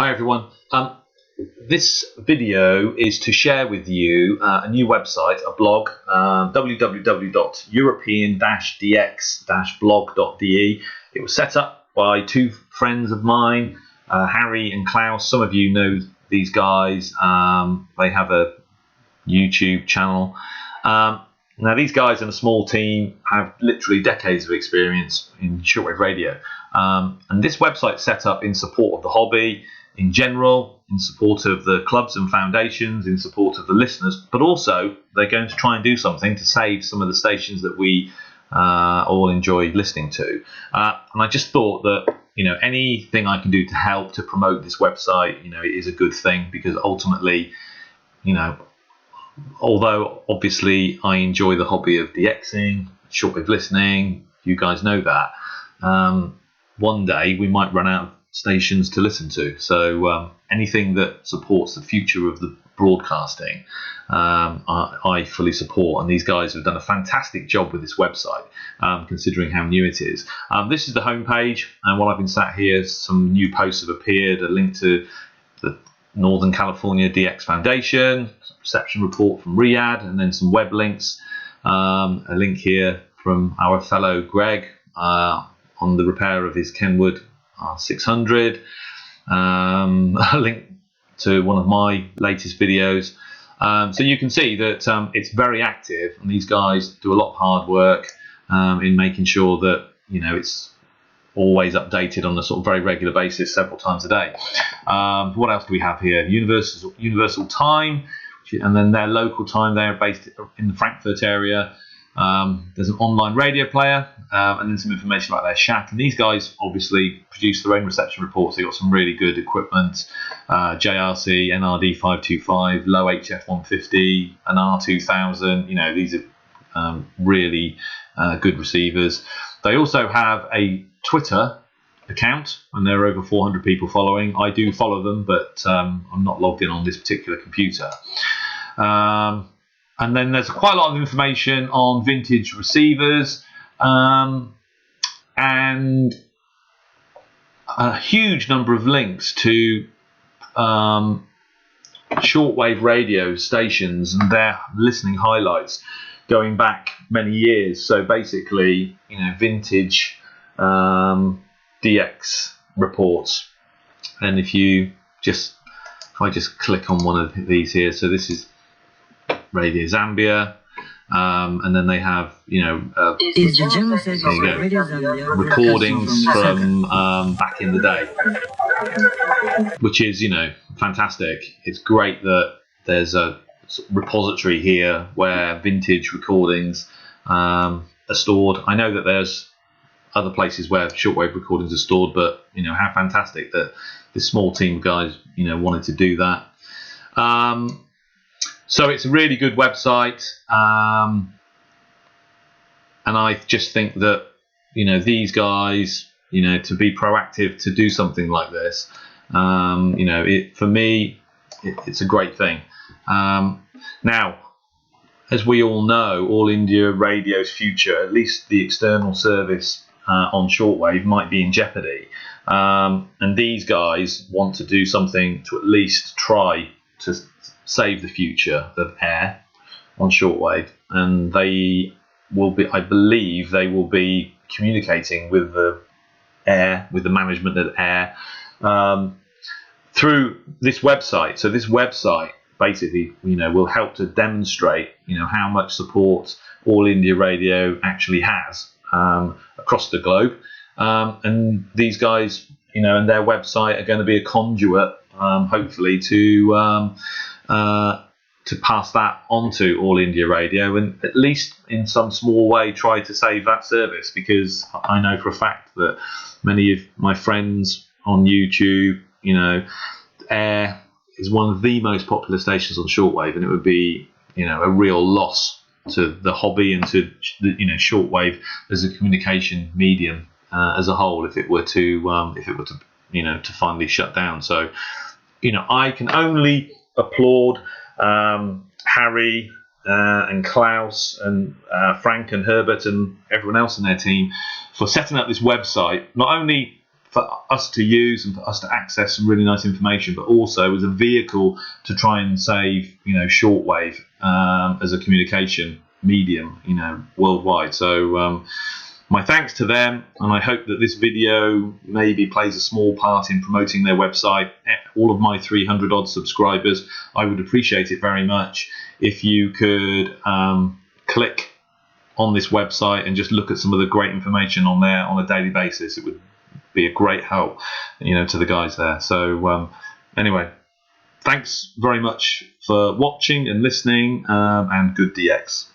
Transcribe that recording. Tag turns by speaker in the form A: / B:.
A: Hi everyone. This video is to share with you a new website, a blog, www.european-dx-blog.de. It was set up by two friends of mine, Harry and Klaus. Some of you know these guys. They have a YouTube channel. Now these guys in a small team have literally decades of experience in shortwave radio. And this website's set up in support of the hobby in general, in support of the clubs and foundations, in support of the listeners, but also they're going to try and do something to save some of the stations that we all enjoy listening to. And I just thought that, anything I can do to help to promote this website, is a good thing, because ultimately, although obviously I enjoy the hobby of DXing, shortwave listening, you guys know that, one day we might run out of stations to listen to. So anything that supports the future of the broadcasting, I fully support. And these guys have done a fantastic job with this website, considering how new it is. This is the homepage, and while I've been sat here, some new posts have appeared. A link to the Northern California DX Foundation, reception report from Riyadh, and then some web links. A link here from our fellow Greg on the repair of his Kenwood 600. A link to one of my latest videos. So you can see that it's very active, and these guys do a lot of hard work in making sure that it's always updated on a sort of very regular basis, several times a day. What else do we have here? Universal time, and then their local time. They're based in the Frankfurt area. There's an online radio player, and then some information about their shack. And these guys obviously produce their own reception reports. They've got some really good equipment, JRC, NRD 525, low HF 150, an R2000. These are really good receivers. They also have a Twitter account, and there are over 400 people following. I do follow them, but I'm not logged in on this particular computer. And then there's quite a lot of information on vintage receivers, and a huge number of links to shortwave radio stations and their listening highlights going back many years. So basically, vintage DX reports. And if I just click on one of these here, so this is Radio Zambia, and then they have recordings from back in the day, which is fantastic. It's great that there's a repository here where vintage recordings are stored. I know that there's other places where shortwave recordings are stored, but how fantastic that this small team of guys wanted to do that. So it's a really good website, and I just think that these guys, to be proactive to do something like this, for me, it's a great thing. Now, as we all know, All India Radio's future, at least the external service on shortwave, might be in jeopardy, and these guys want to do something to at least try to save the future of air on shortwave, and they will be, I believe, they will be communicating with the management of air through this website. So this website basically, will help to demonstrate, how much support All India Radio actually has across the globe, and these guys, and their website are going to be a conduit, hopefully, to pass that on to All India Radio, and at least in some small way try to save that service, because I know for a fact that many of my friends on YouTube, Air is one of the most popular stations on shortwave, and it would be a real loss to the hobby and to shortwave as a communication medium as a whole if it were to to finally shut down. So I can only applaud Harry and Klaus and Frank and Herbert and everyone else in their team for setting up this website, not only for us to use and for us to access some really nice information, but also as a vehicle to try and save, shortwave as a communication medium, worldwide. So my thanks to them, and I hope that this video maybe plays a small part in promoting their website. All of my 300 odd subscribers, I would appreciate it very much if you could click on this website and just look at some of the great information on there on a daily basis. It would be a great help, to the guys there. So anyway, thanks very much for watching and listening, and good DX.